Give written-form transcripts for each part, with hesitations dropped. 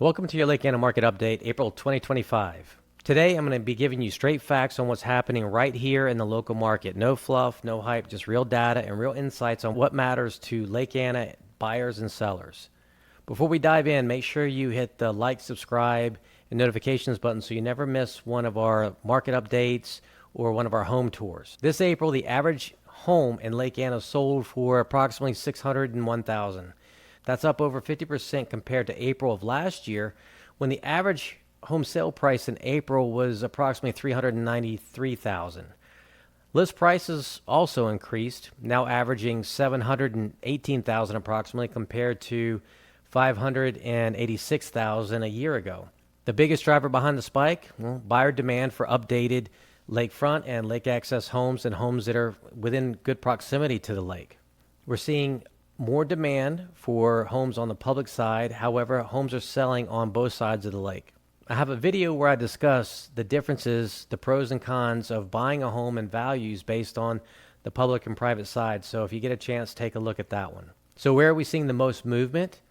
Welcome to your Lake Anna Market Update, April 2025. Today, I'm going to be giving you straight facts on what's happening right here in the local market. No fluff, no hype, just real data and real insights on what matters to Lake Anna buyers and sellers. Before we dive in, make sure you hit the like, subscribe, and notifications button so you never miss one of our market updates or one of our home tours. This April, the average home in Lake Anna sold for approximately $601,000. That's up over 50% compared to April of last year, when the average home sale price in April was approximately $393,000. List prices also increased, now averaging $718,000 approximately compared to $586,000 a year ago. The biggest driver behind the spike, buyer demand for updated lakefront and lake access homes and homes that are within good proximity to the lake. We're seeing more demand for homes on the public side. However, homes are selling on both sides of the lake. I have a video where I discuss the differences, the pros and cons of buying a home and values based on the public and private side. So if you get a chance, take a look at that one. So where are we seeing the most movement?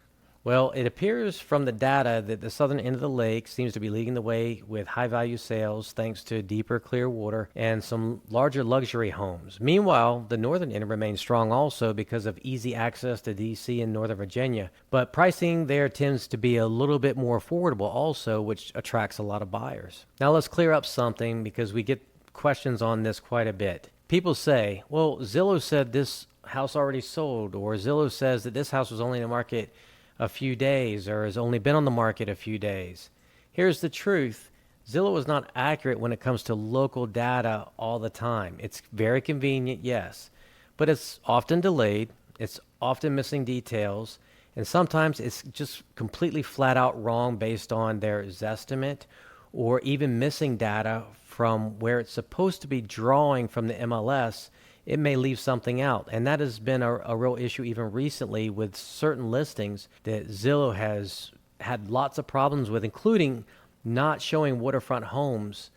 Well, it appears from the data that the southern end of the lake seems to be leading the way with high-value sales thanks to deeper, clear water and some larger luxury homes. Meanwhile, the northern end remains strong also because of easy access to D.C. and Northern Virginia. But pricing there tends to be a little bit more affordable also, which attracts a lot of buyers. Now let's clear up something because we get questions on this quite a bit. People say, well, Zillow said this house already sold, or Zillow says that this house was only in the market a few days or has only been on the market a few days. Here's the truth. Zillow is not accurate when it comes to local data all the time. It's very convenient, yes, but it's often delayed. It's often missing details, and sometimes it's just completely flat out wrong based on their zestimate or even missing data from where it's supposed to be drawing from the MLS. It may leave something out. And that has been a real issue even recently with certain listings that Zillow has had lots of problems with, including not showing waterfront homes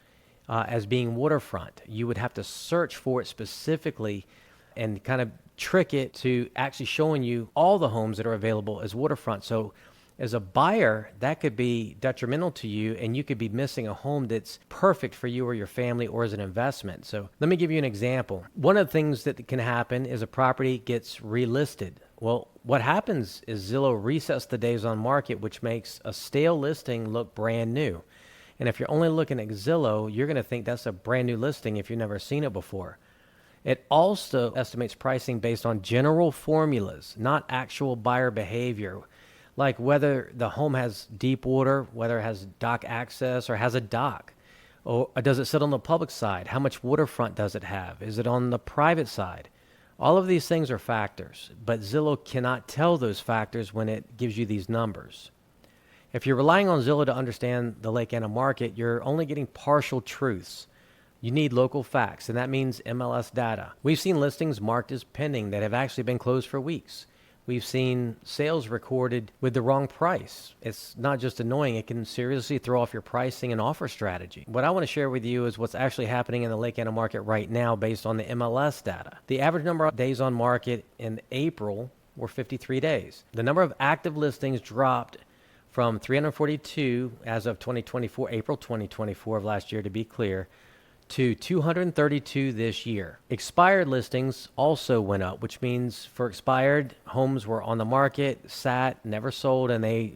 as being waterfront. You would have to search for it specifically and kind of trick it to actually showing you all the homes that are available as waterfront. So as a buyer, that could be detrimental to you, and you could be missing a home that's perfect for you or your family or as an investment. So let me give you an example. One of the things that can happen is a property gets relisted. Well, what happens is Zillow resets the days on market, which makes a stale listing look brand new. And if you're only looking at Zillow, you're going to think that's a brand new listing if you've never seen it before. It also estimates pricing based on general formulas, not actual buyer behavior, like whether the home has deep water, whether it has dock access or has a dock, or does it sit on the public side? How much waterfront does it have? Is it on the private side? All of these things are factors, but Zillow cannot tell those factors when it gives you these numbers. If you're relying on Zillow to understand the Lake Anna market, you're only getting partial truths. You need local facts, and that means MLS data. We've seen listings marked as pending that have actually been closed for weeks. We've seen sales recorded with the wrong price. It's not just annoying, it can seriously throw off your pricing and offer strategy. What I want to share with you is what's actually happening in the Lake Anna market right now based on the MLS data. The average number of days on market in April were 53 days. The number of active listings dropped from 342 as of 2024, April 2024 of last year to be clear, to 232 this year. Expired listings also went up, which means for expired, homes were on the market, sat, never sold, and the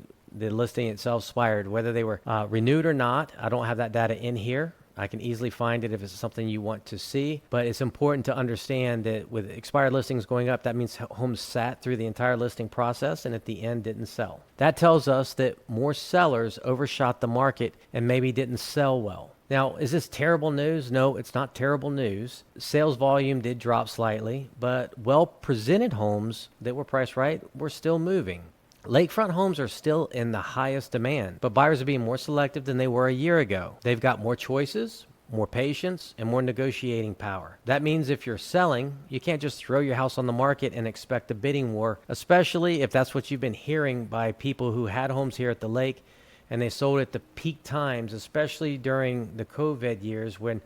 listing itself expired, whether they were renewed or not. I don't have that data in here. I can easily find it if it's something you want to see, but it's important to understand that with expired listings going up, that means homes sat through the entire listing process and at the end didn't sell. That tells us that more sellers overshot the market and maybe didn't sell well. Now, is this terrible news? No, it's not terrible news. Sales volume did drop slightly, but well-presented homes that were priced right were still moving. Lakefront homes are still in the highest demand, but buyers are being more selective than they were a year ago. They've got more choices, more patience, and more negotiating power. That means if you're selling, you can't just throw your house on the market and expect a bidding war, especially if that's what you've been hearing by people who had homes here at the lake and they sold at the peak times, especially during the COVID years when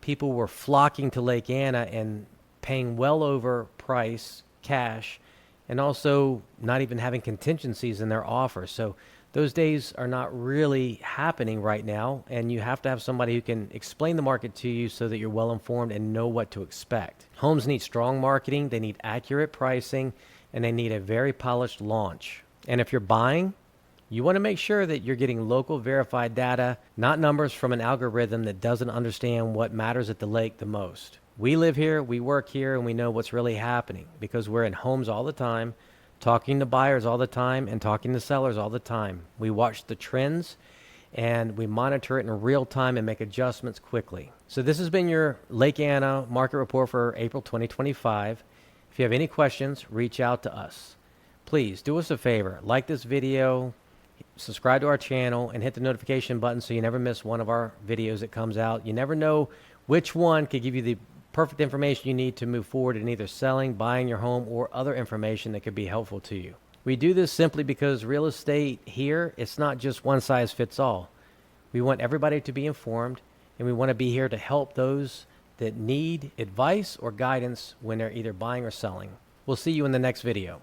people were flocking to Lake Anna and paying well over price cash and also not even having contingencies in their offer. So Those days are not really happening right now, and you have to have somebody who can explain the market to you so that you're well informed and know what to expect. Homes need strong marketing, they need accurate pricing, and they need a very polished launch. And if you're buying, you want to make sure that you're getting local verified data, not numbers from an algorithm that doesn't understand what matters at the lake the most. We live here, we work here, and we know what's really happening because we're in homes all the time, talking to buyers all the time, and talking to sellers all the time. We watch the trends and we monitor it in real time and make adjustments quickly. So this has been your Lake Anna market report for April 2025. If you have any questions, reach out to us. Please do us a favor, like this video, subscribe to our channel, and hit the notification button so you never miss one of our videos that comes out. You never know which one could give you the perfect information you need to move forward in either selling, buying your home, or other information that could be helpful to you. We do this simply because real estate here, it's not just one size fits all. We want everybody to be informed, and we want to be here to help those that need advice or guidance when they're either buying or selling. We'll see you in the next video.